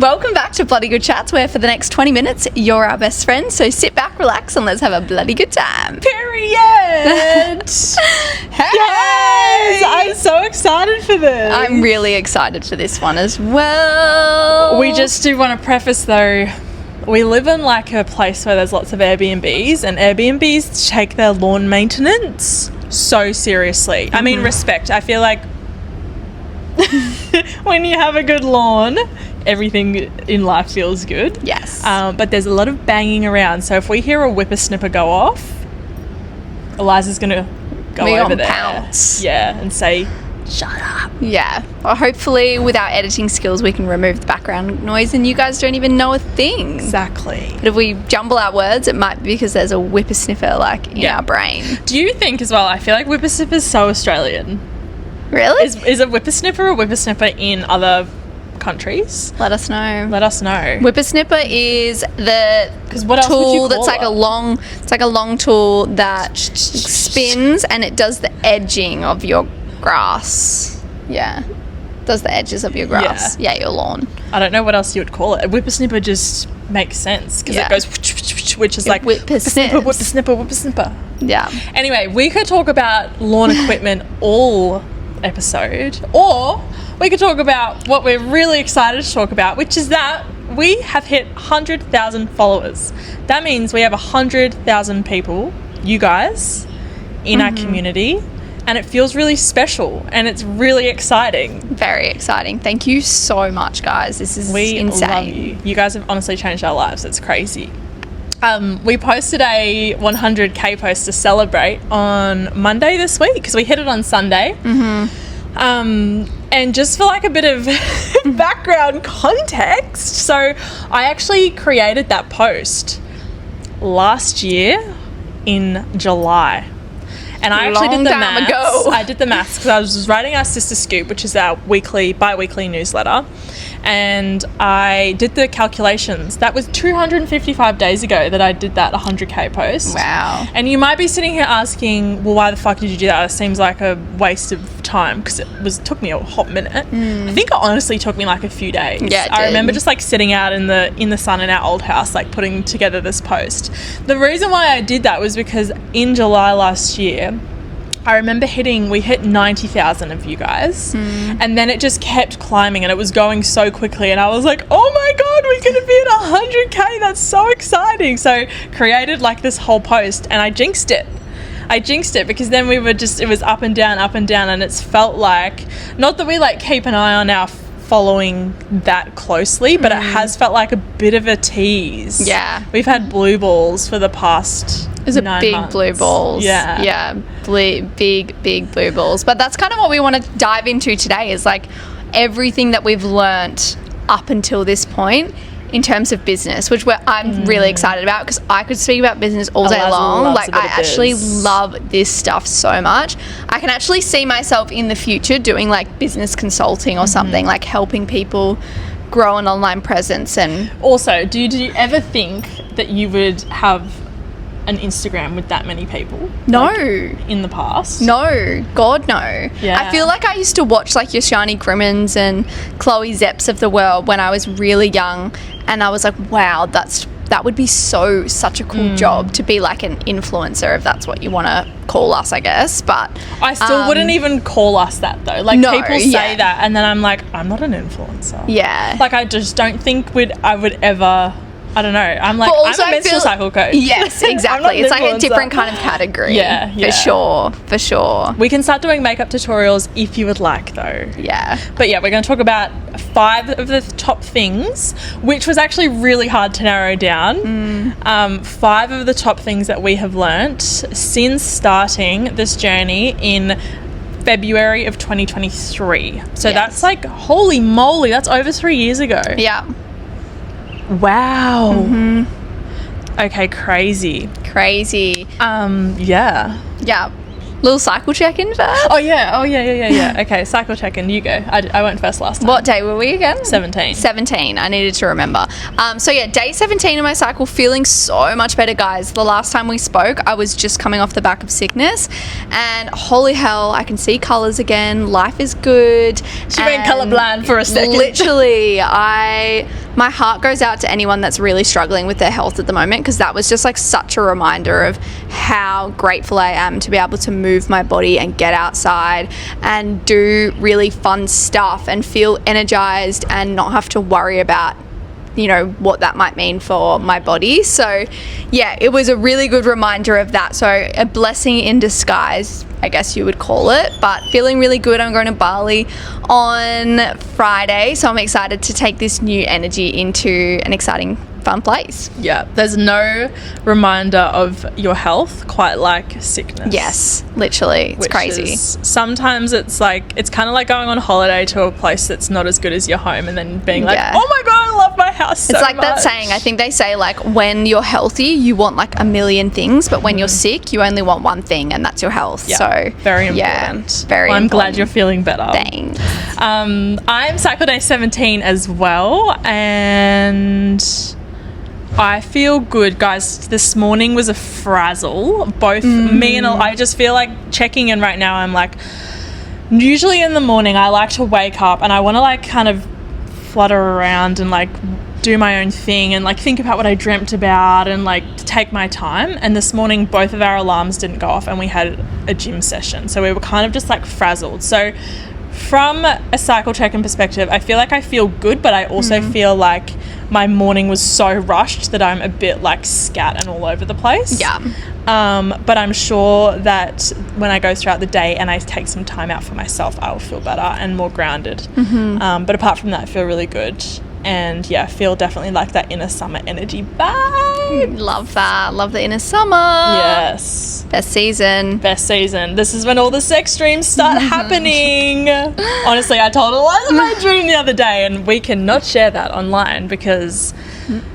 Welcome back to Bloody Good Chats, where for the next 20 minutes, you're our best friend. So sit back, relax, and let's have a bloody good time. Period. Hey! Yes, I'm so excited for this. I'm really excited for this one as well. We just do want to preface though, we live in like a place where there's lots of Airbnbs, and Airbnbs take their lawn maintenance so seriously. I mean, respect. I feel like when you have a good lawn, everything in life feels good. Yes. But there's a lot of banging around. So if we hear a whippersnipper go off, Eliza's going to go We over on there. pounce. Yeah, and say, shut up. Yeah. Well, hopefully, with our editing skills, we can remove the background noise and you guys don't even know a thing. Exactly. But if we jumble our words, it might be because there's a whippersnipper, like, in our brain. Do you think as well, I feel like whippersnipper is so Australian. Really? Is a whippersnipper in other countries? Let us know. Let us know. Whippersnipper is the 'Cause what else would tool you that's call like it? it's like a long tool that spins and it does the edging of your grass. Yeah. Does the edges of your grass. Yeah, your lawn. I don't know what else you would call it. A whippersnipper just makes sense because Yeah. it goes, which is like whippersnips. whippersnipper. Yeah. Anyway, we could talk about lawn equipment all episode, or we could talk about what we're really excited to talk about, which is that we have hit 100,000 followers. That means we have 100,000 people, you guys, in our community, and it feels really special and it's really exciting. Very exciting. Thank you so much, guys. This is We insane. love you. You guys have honestly changed our lives. It's crazy. We posted a 100k post to celebrate on Monday this week because we hit it on Sunday. And just for like a bit of background context, so I actually created that post last year in July. And I actually did the Long time maths. ago. I did the maths because I was writing our Sister Scoop, which is our bi-weekly newsletter. And I did the calculations. That was 255 days ago that I did that 100k post. Wow. And you might be sitting here asking, well, why the fuck did you do that? It seems like a waste of time because it took me a hot minute. I think it honestly took me like a few days. Yeah, it I did. remember just like sitting out in the sun in our old house, like putting together this post. The reason why I did that was because in July last year, I remember we hit 90,000 of you guys, and then it just kept climbing and it was going so quickly, and I was like, oh my god, we're gonna be at 100k, that's so exciting. So created like this whole post and I jinxed it because then it was up and down, and it's felt like, not that we like keep an eye on our following that closely, but it has felt like a bit of a tease. Yeah. We've had blue balls for the past There's a 9 big months. blue balls. Yeah. Yeah. Big blue balls. But that's kind of what we want to dive into today is like everything that we've learnt up until this point in terms of business, which I'm really excited about because I could speak about business all day Eliza long. loves Like a bit I of actually biz. love this stuff so much. I can actually see myself in the future doing like business consulting or something, like helping people grow an online presence. And Also, do you ever think that you would have an Instagram with that many people? no. Like, in the past? No, God, no. Yeah. I feel like I used to watch like your Shani Grimmins and Chloe Zepps of the world when I was really young, and I was like, wow, that would be such a cool job to be like an influencer, if that's what you want to call us, I guess. But I still wouldn't even call us that though. Like No, people say yeah. that and then I'm like, I'm not an influencer. yeah. Like I just don't think I would ever, I don't know. I'm like, But also I'm a I menstrual feel- cycle coach. Yes, I'm not exactly. an It's like a influencer. different kind of category. Yeah, yeah. For sure. We can start doing makeup tutorials if you would like though. Yeah. But yeah, we're going to talk about 5 of the top things, which was actually really hard to narrow down. 5 of the top things that we have learnt since starting this journey in February of 2023. So Yes. that's like, holy moly, that's over 3 years ago. Yeah. Wow. Okay, crazy. Crazy. Yeah. Yeah. Little cycle check-in first. Oh yeah. Okay, cycle check-in. You go. I went first last time. What day were we again? 17. 17. I needed to remember. So yeah, day 17 of my cycle, feeling so much better, guys. The last time we spoke, I was just coming off the back of sickness, and holy hell, I can see colours again. Life is good. She went And colourblind for a second. Literally, I my heart goes out to anyone that's really struggling with their health at the moment, because that was just like such a reminder of how grateful I am to be able to move my body and get outside and do really fun stuff and feel energized and not have to worry about, you know, what that might mean for my body. So yeah, it was a really good reminder of that. So a blessing in disguise, I guess you would call it, but feeling really good. I'm going to Bali on Friday, so I'm excited to take this new energy into an exciting, fun place. Yeah, there's no reminder of your health quite like sickness. Yes, literally. It's crazy. Sometimes it's like, it's kind of like going on holiday to a place that's not as good as your home and then being like, Yeah. oh my God, I love my house so It's like that much. saying, I think they say, like, when you're healthy, you want like a million things, but when you're sick, you only want one thing, and that's your health. Yeah, So very important. Yeah, very well, I'm important. glad you're feeling better. Thanks. I'm Cycle Day 17 as well, and I feel good, guys. This morning was a frazzle. Both me and I just feel like checking in right now. I'm like, usually in the morning I like to wake up and I want to like kind of flutter around and like do my own thing and like think about what I dreamt about and like take my time. And this morning both of our alarms didn't go off and we had a gym session, so we were kind of just like frazzled. So from a cycle check-in perspective, I feel like I feel good, but I also feel like my morning was so rushed that I'm a bit like scat and all over the place. Yeah. But I'm sure that when I go throughout the day and I take some time out for myself, I will feel better and more grounded. But apart from that, I feel really good. And yeah, I feel definitely like that inner summer energy vibe. Love that. Love the inner summer. Yes. Best season. Best season. This is when all the sex dreams start happening. Honestly, I told Eliza my dream the other day and we cannot share that online because,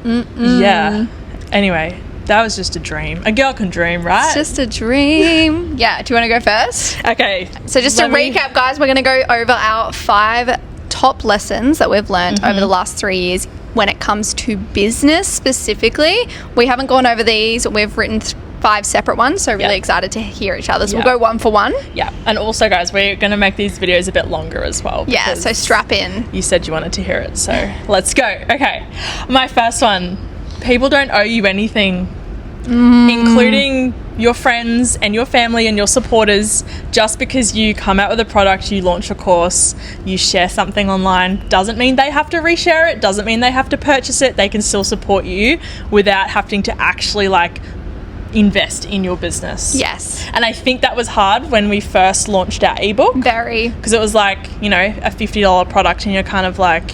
yeah. Anyway, that was just a dream. A girl can dream, right? It's just a dream. Yeah. Do you want to go first? Okay. So just to recap, guys, we're going to go over our 5 top lessons that we've learned over the last 3 years when it comes to business specifically. We haven't gone over these. We've written 5 separate ones, so really excited to hear each other. So we'll go one for one. Yeah. And also, guys, we're going to make these videos a bit longer as well. Yeah, because so strap in. you said you wanted to hear it, so let's go. Okay. My first one. People don't owe you anything, including your friends and your family and your supporters. Just because you come out with a product, you launch a course, you share something online, doesn't mean they have to reshare it, doesn't mean they have to purchase it. They can still support you without having to actually like invest in your business. Yes. And I think that was hard when we first launched our ebook, Very. because it was like, you know, a $50 product and you're kind of like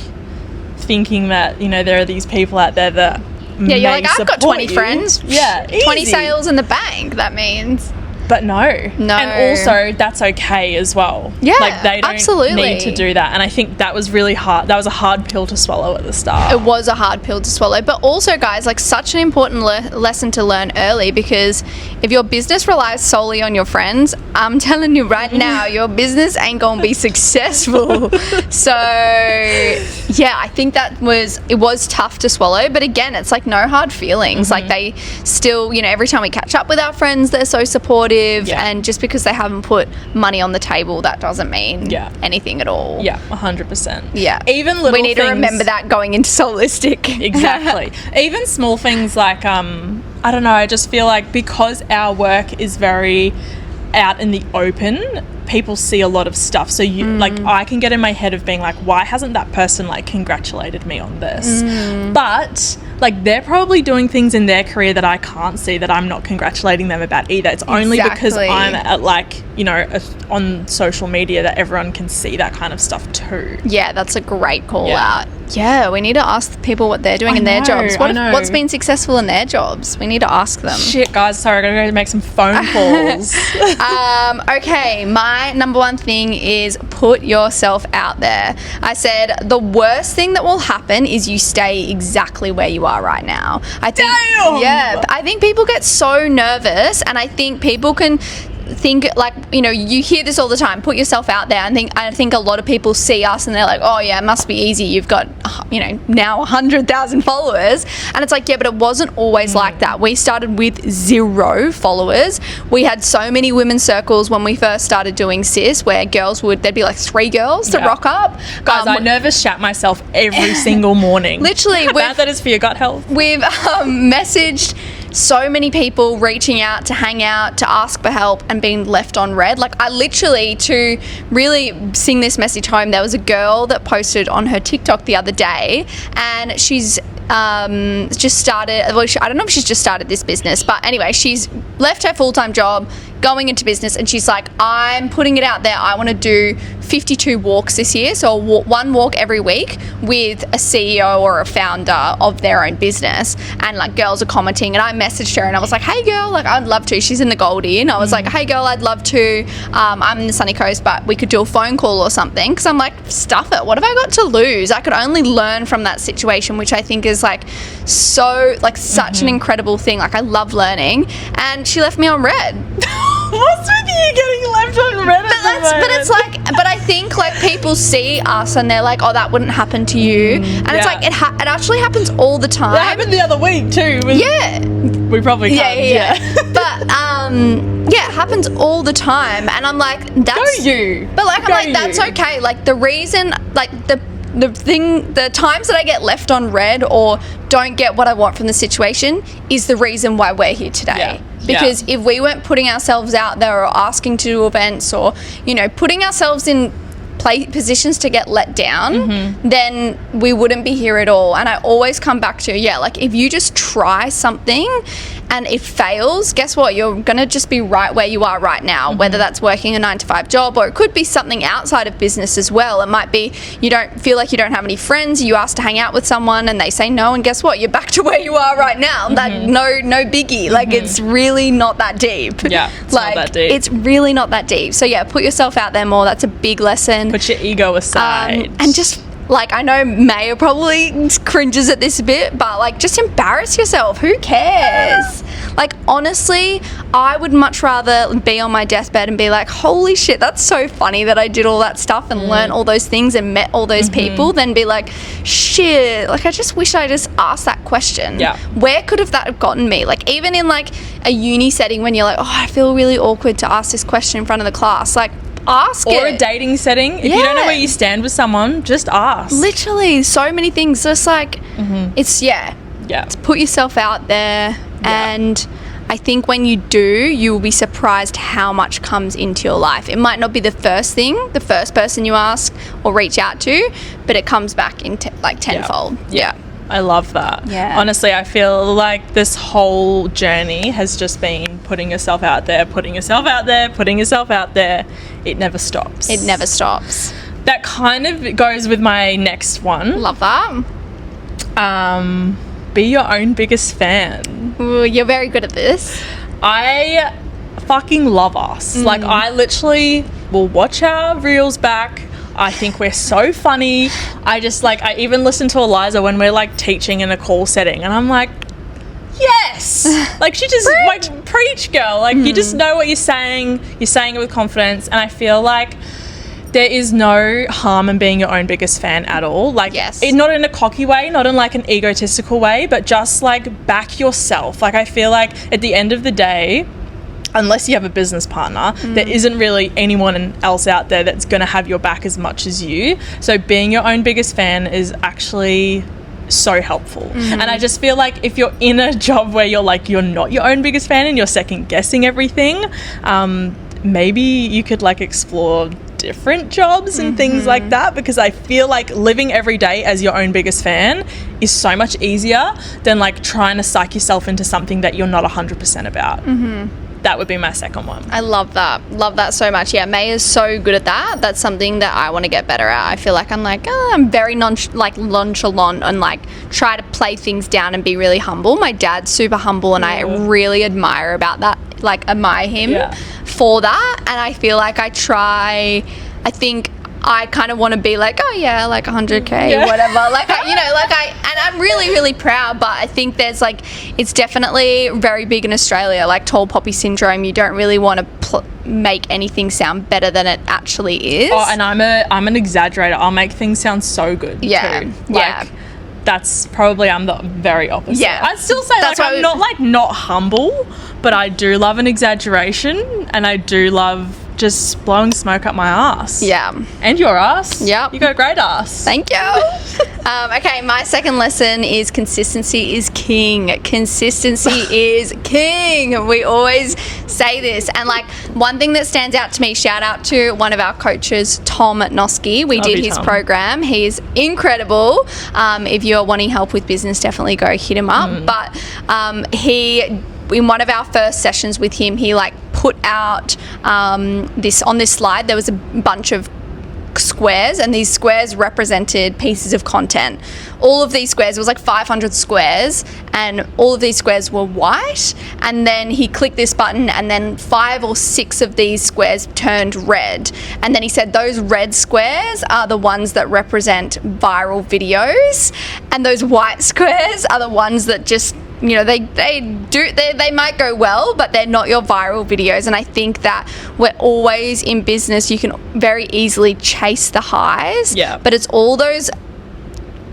thinking that, you know, there are these people out there that Yeah, you're may like, I've got support 20 you. friends. Yeah, 20 easy. sales in the bank, that means. But no. No. And also, that's okay as well. Yeah, like they don't absolutely. need to do that. And I think that was really hard. That was a hard pill to swallow at the start. It was a hard pill to swallow, but also, guys, like such an important lesson to learn early, because if your business relies solely on your friends, I'm telling you right now, your business ain't gonna be successful. So yeah, I think it was tough to swallow, but again, it's like no hard feelings. Like they still, you know, every time we catch up with our friends, they're so supportive. Yeah. And just because they haven't put money on the table, that doesn't mean anything at all. Yeah, 100%. Yeah. Even little we need to things- remember that going into Solistic. Exactly. Even small things like, I don't know, I just feel like because our work is very out in the open, people see a lot of stuff. So you like, I can get in my head of being like, why hasn't that person like congratulated me on this? But like they're probably doing things in their career that I can't see, that I'm not congratulating them about either. It's only because Exactly. I'm at like, you know, on social media that everyone can see that kind of stuff too. Yeah, that's a great call Yeah. out. Yeah, we need to ask people what they're doing I in their know, jobs. I know. What's been successful in their jobs? We need to ask them. Shit, guys, sorry, I gotta go make some phone calls. Okay, my number one thing is put yourself out there. I said the worst thing that will happen is you stay exactly where you are right now. I think, Damn! yeah, I think people get so nervous, and I think people can think, like, you know, you hear this all the time, put yourself out there. I think a lot of people see us and they're like, oh yeah, it must be easy, you've got, you know, now 100,000 followers. And it's like, yeah, but it wasn't always like that. We started with 0 followers. We had so many women's circles when we first started doing Sis, where there'd be like 3 girls to rock up. Guys, I nervous shat myself every single morning. Literally. How bad that is for your gut health. We've messaged so many people reaching out to hang out, to ask for help, and being left on red. Like, I literally, to really sing this message home, there was a girl that posted on her TikTok the other day, and she's just started, well, I don't know if she's just started this business, but anyway, she's left her full-time job, going into business, and she's like, I'm putting it out there, I want to do 52 walks this year, so one walk every week with a CEO or a founder of their own business. And like, girls are commenting, and I messaged her and I was like, hey girl, like, I'd love to. She's in the Goldie, and I was like, hey girl, I'd love to. I'm in the Sunny Coast, but we could do a phone call or something, because I'm like, stuff it, what have I got to lose? I could only learn from that situation, which I think is like so, like, such an incredible thing. Like, I love learning. And she left me on red. What's with you getting left on red? But it's like, but I think, like, people see us and they're like, oh, that wouldn't happen to you. And it's like, it actually happens all the time. That happened the other week too. Yeah. We probably can't. Yeah. But yeah, it happens all the time, and I'm like, that's Go you. But like, I'm like, that's okay. Like, the reason, like, the times that I get left on red or don't get what I want from the situation is the reason why we're here today. Yeah. Because if we weren't putting ourselves out there or asking to do events or, you know, putting ourselves in positions to get let down, then we wouldn't be here at all. And I always come back to, like, if you just try something and it fails, guess what? You're going to just be right where you are right now, whether that's working a 9-to-5 job, or it could be something outside of business as well. It might be you don't feel like you don't have any friends, you ask to hang out with someone and they say no, and guess what? You're back to where you are right now. That no biggie. Like, it's really not that deep. Yeah, it's like, not that deep. It's really not that deep. So yeah, put yourself out there more. That's a big lesson. Put your ego aside. And just, like, I know Maya probably cringes at this a bit, but like, just embarrass yourself. Who cares? Like, honestly, I would much rather be on my deathbed and be like, holy shit, that's so funny that I did all that stuff and learned all those things and met all those people, than be like, shit, like, I just wish I just asked that question. Yeah. Where could have that have gotten me? Like, even in like a uni setting when you're like, oh, I feel really awkward to ask this question in front of the class. Like, ask or it. a dating setting. If you don't know where you stand with someone, just ask. Literally, so many things. Just like, it's, put yourself out there. And I think when you do, you will be surprised how much comes into your life. It might not be the first person you ask or reach out to, but it comes back in like tenfold. Yeah. I love that. Yeah. Honestly, I feel like this whole journey has just been putting yourself out there, putting yourself out there, putting yourself out there. It never stops. It never stops. That kind of goes with my next one. Love that. Be your own biggest fan. Ooh, you're very good at this. I fucking love us. Like, I literally will watch our reels back. I think we're so funny. I even listen to Eliza when we're like teaching in a call setting, and I'm like, yes, like, she just like, preach, girl. Like, you just know what you're saying it with confidence. And I feel like there is no harm in being your own biggest fan at all. Like, not in a cocky way, not in like an egotistical way, but just like, back yourself. Like, I feel like at the end of the day, unless you have a business partner, there isn't really anyone else out there that's going to have your back as much as you. So being your own biggest fan is actually so helpful. And I just feel like if you're in a job where you're not your own biggest fan and you're second guessing everything, maybe you could like explore different jobs and things like that, because I feel like living every day as your own biggest fan is so much easier than like trying to psych yourself into something that you're not 100% about. That would be my second one. I love that so much. Yeah, May is so good at that. That's something that I want to get better at. I feel like I'm very nonchalant and like try to play things down and be really humble. My dad's super humble, and I really admire him for that. And I feel like I think I kind of want to be like, oh yeah, like 100K, whatever. Like, and I'm really, really proud, but I think it's definitely very big in Australia, like tall poppy syndrome. You don't really want to make anything sound better than it actually is. Oh, and I'm an exaggerator. I'll make things sound so good. Yeah, too. yeah. That's probably, I'm the very opposite. Yeah. I'd still say That's like why I'm not humble, but I do love an exaggeration, and I do love just blowing smoke up my ass. Yeah. And your ass. Yep. You got a great ass. Thank you. Okay, my second lesson is consistency is king. Consistency is king. We always say this. And like one thing that stands out to me, shout out to one of our coaches, Tom Noski. We did his Tom. program. He's incredible. If you're wanting help with business, definitely go hit him up. But in one of our first sessions with him, he like put out this on this slide. There was a bunch of squares, and these squares represented pieces of content. All of these squares, it was like 500 squares, and all of these squares were white, and then he clicked this button, and then 5 or 6 of these squares turned red, and then he said those red squares are the ones that represent viral videos, and those white squares are the ones that just, you know, they might go well, but they're not your viral videos. And I think that we're always in business, you can very easily chase the highs, but it's all those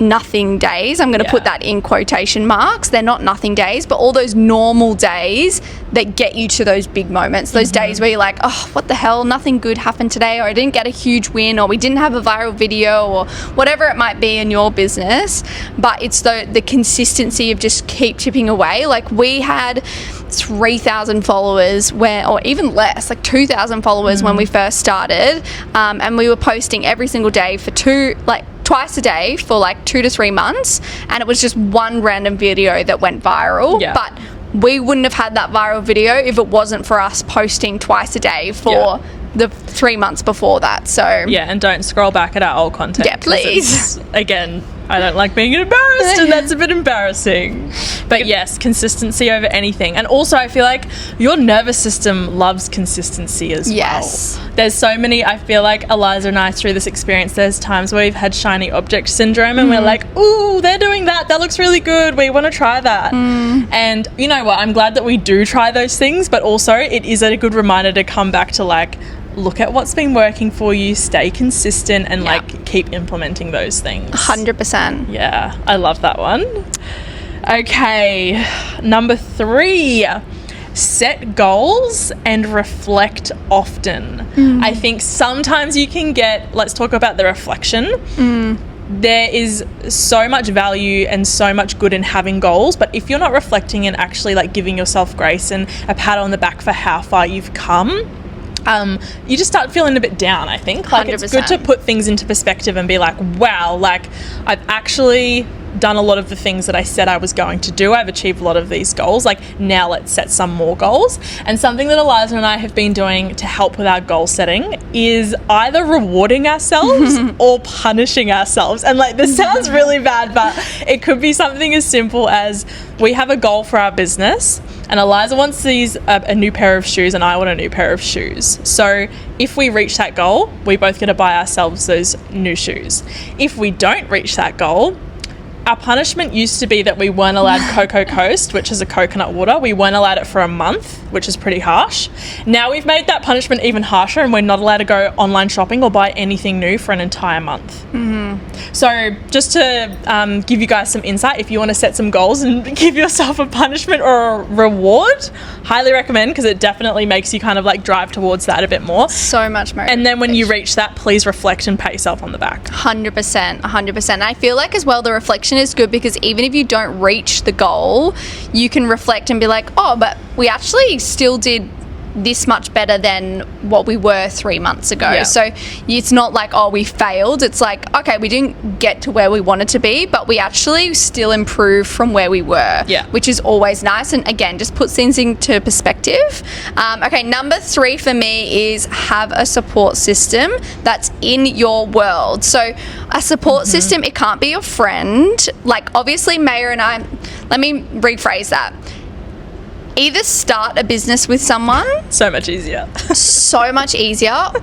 nothing days. I'm going to put that in quotation marks. They're not nothing days, but all those normal days that get you to those big moments, those days where you're like, oh, what the hell, nothing good happened today, or I didn't get a huge win, or we didn't have a viral video, or whatever it might be in your business. But it's the consistency of just keep chipping away. Like we had 3,000 followers or even less, like 2,000 followers when we first started, and we were posting every single day for twice a day for like 2 to 3 months, and it was just one random video that went viral. But we wouldn't have had that viral video if it wasn't for us posting twice a day for the 3 months before that. So and don't scroll back at our old content. Yeah, please. Again, I don't like being embarrassed, and that's a bit embarrassing. But yes, consistency over anything. And also, I feel like your nervous system loves consistency as well. There's so many, I feel like Eliza and I, through this experience, there's times where we've had shiny object syndrome, and we're like, ooh, they're doing that. That looks really good. We want to try that. And you know what? I'm glad that we do try those things, but also it is a good reminder to come back to like, look at what's been working for you, stay consistent, and like keep implementing those things. 100%. Yeah, I love that one. Okay, number 3, set goals and reflect often. I think sometimes you can let's talk about the reflection. There is so much value and so much good in having goals, but if you're not reflecting and actually like giving yourself grace and a pat on the back for how far you've come, you just start feeling a bit down, I think. Like 100%. It's good to put things into perspective and be like, wow, like I've actually done a lot of the things that I said I was going to do. I've achieved a lot of these goals. Like now let's set some more goals. And something that Eliza and I have been doing to help with our goal setting is either rewarding ourselves or punishing ourselves. And like this sounds really bad, but it could be something as simple as we have a goal for our business, and Eliza wants a new pair of shoes, and I want a new pair of shoes. So if we reach that goal, we both get to buy ourselves those new shoes. If we don't reach that goal, our punishment used to be that we weren't allowed Cocoa Coast, which is a coconut water. We weren't allowed it for a month, which is pretty harsh. Now we've made that punishment even harsher, and we're not allowed to go online shopping or buy anything new for an entire month. So just to give you guys some insight, if you want to set some goals and give yourself a punishment or a reward, highly recommend, because it definitely makes you kind of like drive towards that a bit more. So much more. And then when you reach that, please reflect and pat yourself on the back. 100%. I feel like as well the reflection is good, because even if you don't reach the goal, you can reflect and be like, oh, but we actually still did this much better than what we were 3 months ago. So it's not like, oh, we failed. It's like, okay, we didn't get to where we wanted to be, but we actually still improved from where we were, which is always nice. And again, just puts things into perspective. Okay, number 3 for me is have a support system that's in your world. So a support system, it can't be your friend. Like obviously Maya and I, let me rephrase that. Either start a business with someone. So much easier.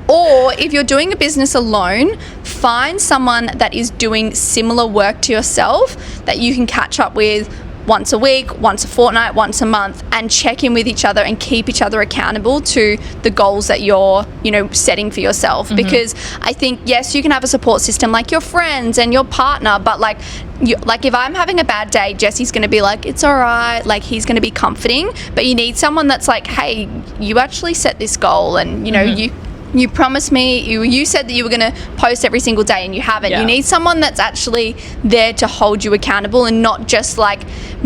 Or if you're doing a business alone, find someone that is doing similar work to yourself that you can catch up with once a week, once a fortnight, once a month, and check in with each other and keep each other accountable to the goals that you're, setting for yourself. Because I think, yes, you can have a support system like your friends and your partner, but like if I'm having a bad day, Jesse's going to be like, it's all right. Like, he's going to be comforting, but you need someone that's like, hey, you actually set this goal, and you promised me, you said that you were going to post every single day and you haven't. You need someone that's actually there to hold you accountable and not just like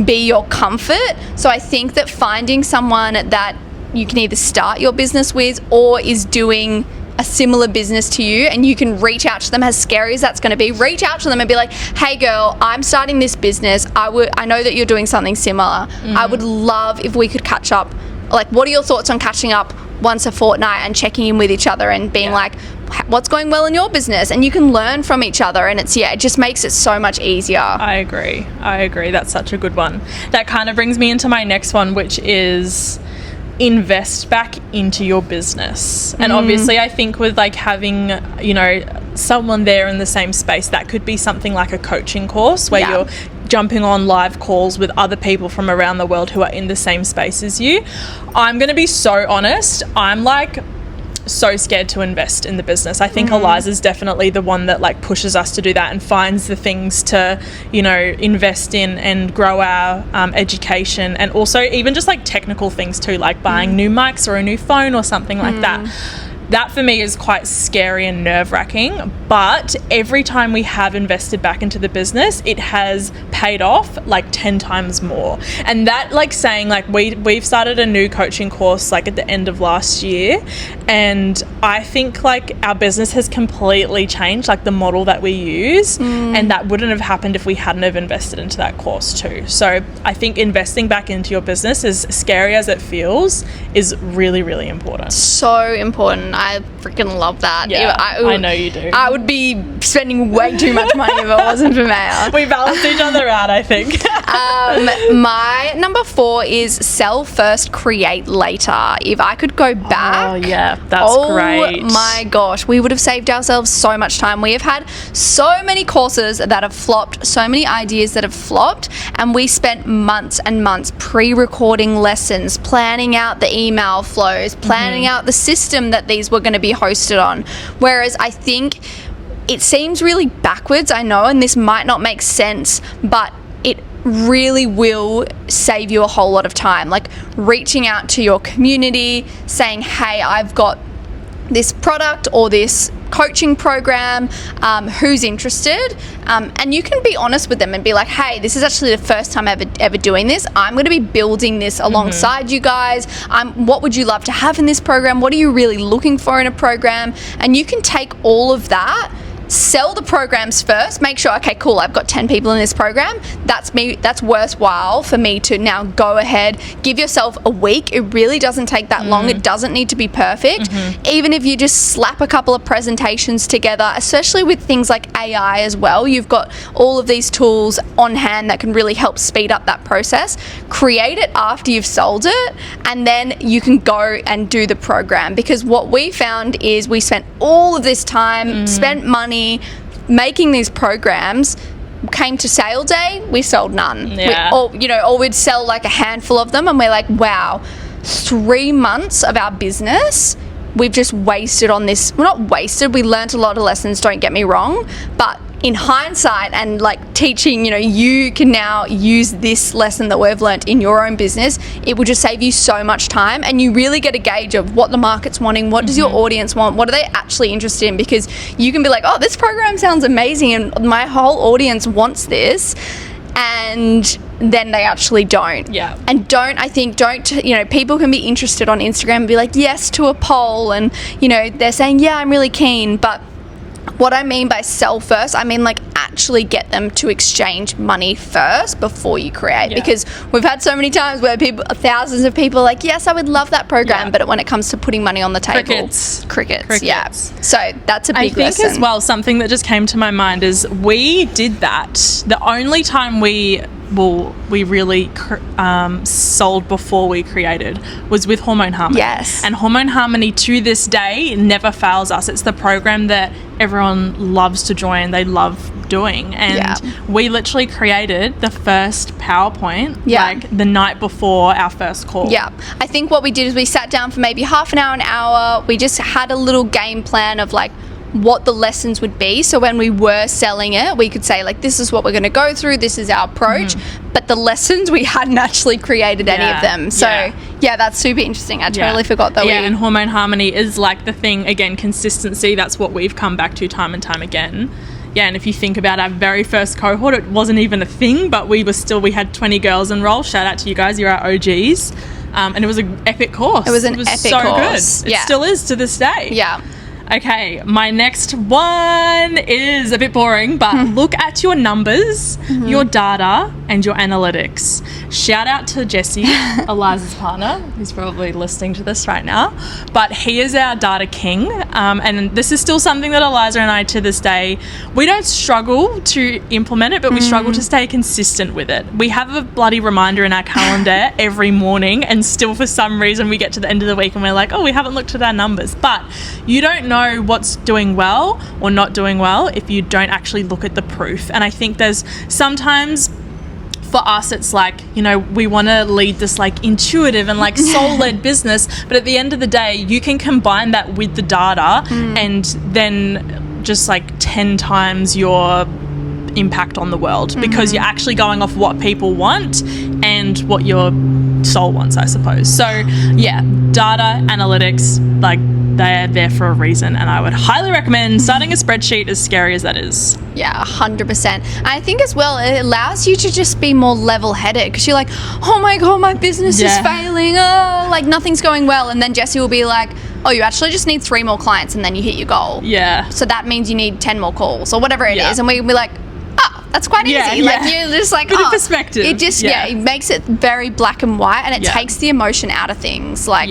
be your comfort. So I think that finding someone that you can either start your business with or is doing a similar business to you, and you can reach out to them, as scary as that's going to be, reach out to them and be like, hey girl, I'm starting this business. I know that you're doing something similar. I would love if we could catch up. Like, what are your thoughts on catching up once a fortnight and checking in with each other and being like, what's going well in your business? And you can learn from each other, and it just makes it so much easier. I agree. That's such a good one. That kind of brings me into my next one, which is invest back into your business. And obviously I think with like having, someone there in the same space, that could be something like a coaching course where you're jumping on live calls with other people from around the world who are in the same space as you. I'm going to be so honest. I'm like so scared to invest in the business. I think Eliza's definitely the one that like pushes us to do that and finds the things to, invest in and grow our education, and also even just like technical things too, like buying new mics or a new phone or something like that. That for me is quite scary and nerve-wracking, but every time we have invested back into the business, it has paid off like 10 times more. And that, like, saying like we've started a new coaching course like at the end of last year, and I think like our business has completely changed, like the model that we use, and that wouldn't have happened if we hadn't have invested into that course too. So I think investing back into your business, as scary as it feels, is really, really important. So important. I freaking love that. Yeah, I know you do. I would be spending way too much money if it wasn't for Maya. We balance each other out, I think. My number 4 is sell first, create later. If I could go back. Oh, yeah. That's great. Oh, my gosh. We would have saved ourselves so much time. We have had so many courses that have flopped, so many ideas that have flopped, and we spent months and months pre-recording lessons, planning out the email flows, planning out the system that these were going to be hosted on. Whereas I think it seems really backwards, I know, and this might not make sense, but it really will save you a whole lot of time. Like reaching out to your community, saying, hey, I've got this product or this coaching program, who's interested, and you can be honest with them and be like, hey, this is actually the first time ever doing this. I'm going to be building this alongside you guys. What would you love to have in this program? What are you really looking for in a program? And you can take all of that, sell the programs first, make sure, okay, cool, I've got 10 people in this program. That's worthwhile for me to now go ahead, give yourself a week. It really doesn't take that long. It doesn't need to be perfect. Even if you just slap a couple of presentations together, especially with things like AI as well, you've got all of these tools on hand that can really help speed up that process. Create it after you've sold it, and then you can go and do the program, because what we found is we spent all of this time, spent money making these programs. Came to sale day, we sold none. Or we'd sell like a handful of them, and we're like, wow, 3 months of our business we've just wasted on this. Well, not wasted, we learned a lot of lessons, don't get me wrong, but in hindsight and like teaching, you can now use this lesson that we've learned in your own business. It will just save you so much time, and you really get a gauge of what the market's wanting, what does your audience want, what are they actually interested in, because you can be like, oh, this program sounds amazing and my whole audience wants this, and then they actually don't. Yeah. And people can be interested on Instagram and be like, yes to a poll, and they're saying, yeah, I'm really keen, but what I mean by sell first, I mean like actually get them to exchange money first before you create. Because we've had so many times where thousands of people are like, yes, I would love that program, but when it comes to putting money on the table, crickets. Yeah. So that's a big lesson. I think as well, something that just came to my mind is we did that. The only time we really sold before we created was with Hormone Harmony. Yes. And Hormone Harmony to this day never fails us. It's the program that everyone loves to join. They love doing. And Yeah. we literally created the first PowerPoint Yeah. like the night before our first call. Yeah, I think what we did is we sat down for maybe half an hour. We just had a little game plan of like what the lessons would be. So when we were selling it, we could say like, this is what we're going to go through. This is our approach. But the lessons, we hadn't actually created any of them. So yeah, that's super interesting. I totally forgot that. And Hormone Harmony is like the thing, again, consistency. That's what we've come back to time and time again. Yeah, and if you think about our very first cohort, it wasn't even a thing, but we had 20 girls enroll. Shout out to you guys, you're our OGs. And it was an epic course. It was an epic so course. good. It still is to this day. Yeah. Okay, my next one is a bit boring, but look at your numbers, your data, and your analytics. Shout out to Jesse, Eliza's partner, who's probably listening to this right now, but he is our data king, and this is still something that Eliza and I, to this day, we don't struggle to implement it, but we struggle to stay consistent with it. We have a bloody reminder in our calendar every morning, and still for some reason we get to the end of the week and we're like, oh, we haven't looked at our numbers. But you don't know what's doing well or not doing well if you don't actually look at the proof. And I think there's sometimes, for us, it's like, you know, we want to lead this like intuitive and like soul-led business, but at the end of the day, you can combine that with the data and then just like 10 times your impact on the world, because you're actually going off what people want and what your soul wants, I suppose. So yeah, data analytics, like, they're there for a reason, and I would highly recommend starting a spreadsheet, as scary as that is. Yeah, 100%. And I think as well, it allows you to just be more level-headed, because you're like, oh my God, my business is failing. Oh, like nothing's going well. And then Jesse will be like, oh, you actually just need 3 more clients and then you hit your goal. Yeah. So that means you need 10 more calls or whatever it is. And we'll be like, oh, that's quite easy. Like you're just like, bit of perspective. It just, it makes it very black and white, and it takes the emotion out of things. Like,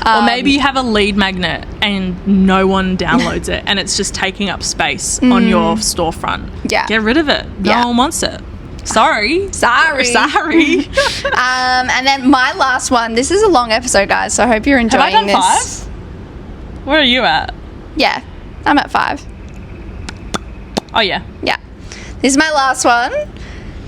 or maybe you have a lead magnet and no one downloads it, and it's just taking up space on your storefront. Yeah. Get rid of it. No one wants it. Sorry. And then my last one. This is a long episode, guys, so I hope you're enjoying Have I done this. 5? Where are you at? Yeah, I'm at 5. Oh, yeah. Yeah. This is my last one.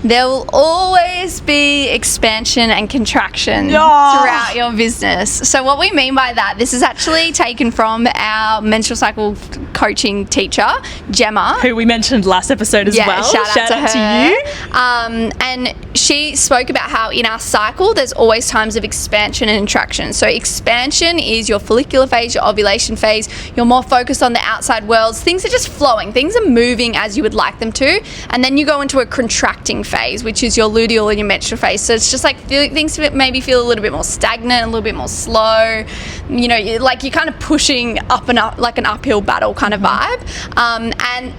There will always be expansion and contraction throughout your business. So what we mean by that, this is actually taken from our menstrual cycle coaching teacher, Gemma. Who we mentioned last episode as well. Shout out to you. And she spoke about how in our cycle, there's always times of expansion and contraction. So expansion is your follicular phase, your ovulation phase. You're more focused on the outside worlds. Things are just flowing. Things are moving as you would like them to. And then you go into a contracting phase, which is your luteal and your menstrual phase. So it's just like things maybe feel a little bit more stagnant, a little bit more slow. You know, you're kind of pushing up and up, like an uphill battle kind of vibe. And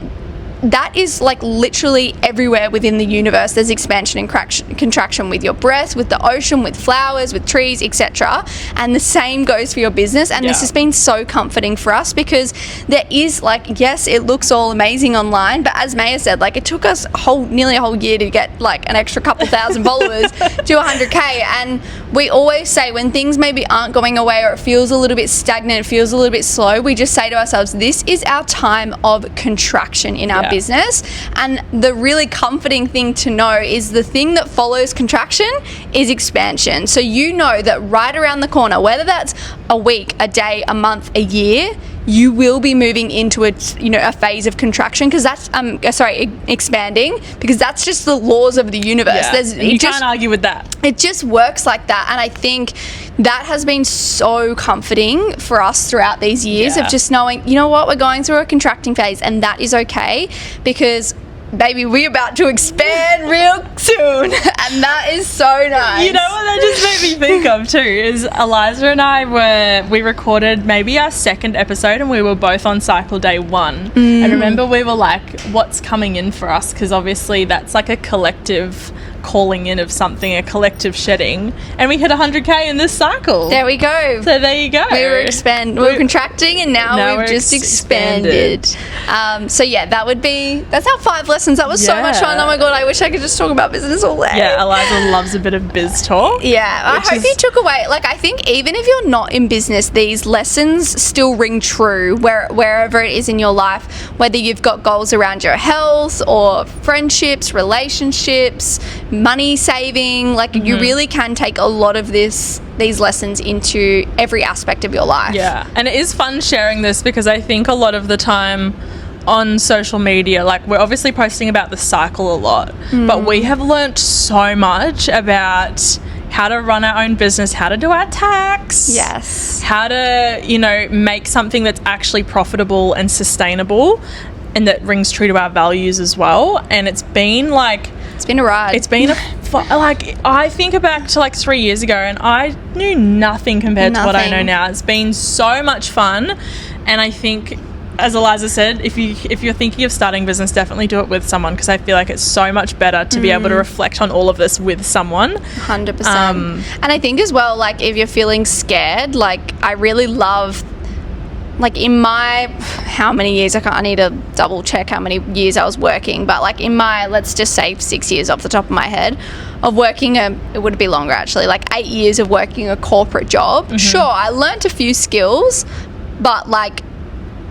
that is like literally everywhere within the universe. There's expansion and contraction with your breath, with the ocean, with flowers, with trees, etc. And the same goes for your business. And this has been so comforting for us, because there is like, yes, it looks all amazing online, but as Maya said, like it took us nearly a whole year to get like an extra couple thousand followers to 100K. And we always say when things maybe aren't going away, or it feels a little bit stagnant, it feels a little bit slow, we just say to ourselves, this is our time of contraction in our business. And the really comforting thing to know is the thing that follows contraction is expansion. So you know that right around the corner, whether that's a week, a day, a month, a year, you will be moving into a phase of contraction, because that's expanding, because that's just the laws of the universe. You can't argue with that. It just works like that. And I think that has been so comforting for us throughout these years of just knowing, you know what, we're going through a contracting phase, and that is okay, because baby, we're about to expand real soon. And that is so nice. You know what that just made me think of too is Eliza and I we recorded maybe our second episode, and we were both on cycle day 1. And remember, we were like, what's coming in for us? Because obviously that's like a collective calling in of something, a collective shedding, and we hit 100K in this cycle. There we go. So there you go. We were contracting, and now we've just expanded. So yeah, that's our 5 lessons. That was so much fun. Oh my God, I wish I could just talk about business all day. Yeah, Eliza loves a bit of biz talk. Yeah, I hope you took away, like, I think even if you're not in business, these lessons still ring true wherever it is in your life, whether you've got goals around your health or friendships, relationships, money saving. Like, you really can take a lot of these lessons into every aspect of your life. Yeah, and it is fun sharing this because I think a lot of the time on social media, like, we're obviously posting about the cycle a lot, but we have learnt so much about how to run our own business, how to do our tax, how to, make something that's actually profitable and sustainable and that rings true to our values as well. And it's been a ride. It's been I think back to 3 years ago, and I knew nothing compared to what I know now. It's been so much fun, and I think, as Eliza said, if you're thinking of starting business, definitely do it with someone, because I feel like it's so much better to be able to reflect on all of this with someone. 100%. And I think as well, if you're feeling scared, I really love, in my, how many years, I need to double check how many years I was working, but in my, let's just say 6 years off the top of my head, of working it would be longer actually, 8 years of working a corporate job. Sure, I learnt a few skills, but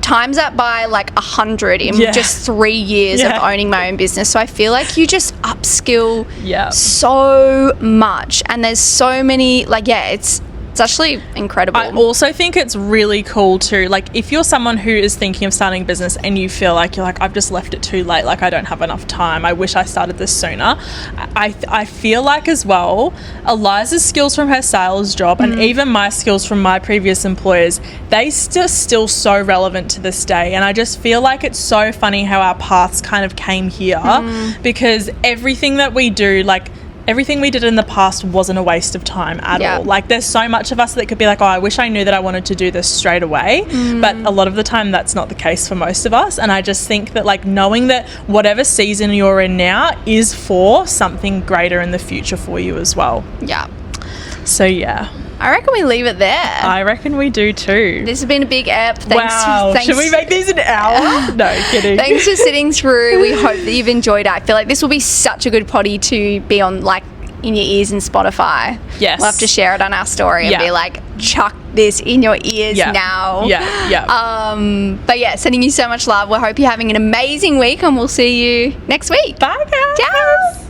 times that by 100 in just 3 years of owning my own business. So I feel like you just upskill so much, and there's so many, it's actually incredible. I also think it's really cool too, if you're someone who is thinking of starting a business and you feel like I've just left it too late, I don't have enough time, I wish I started this sooner. I feel like as well, Eliza's skills from her sales job and even my skills from my previous employers, they still so relevant to this day. And I just feel like it's so funny how our paths kind of came here, because everything that we do, everything we did in the past wasn't a waste of time at all. There's so much of us that could be I wish I knew that I wanted to do this straight away. But a lot of the time that's not the case for most of us. And I just think that knowing that whatever season you're in now is for something greater in the future for you as well. Yeah. So yeah. I reckon we leave it there. I reckon we do too. This has been a big ep. Thanks. Should we make these an hour? No, kidding. Thanks for sitting through. We hope that you've enjoyed it. I feel like this will be such a good potty to be on, in your ears in Spotify. Yes. We'll have to share it on our story and be chuck this in your ears now. Yeah. But yeah, sending you so much love. We hope you're having an amazing week, and we'll see you next week. Bye, guys. Ciao.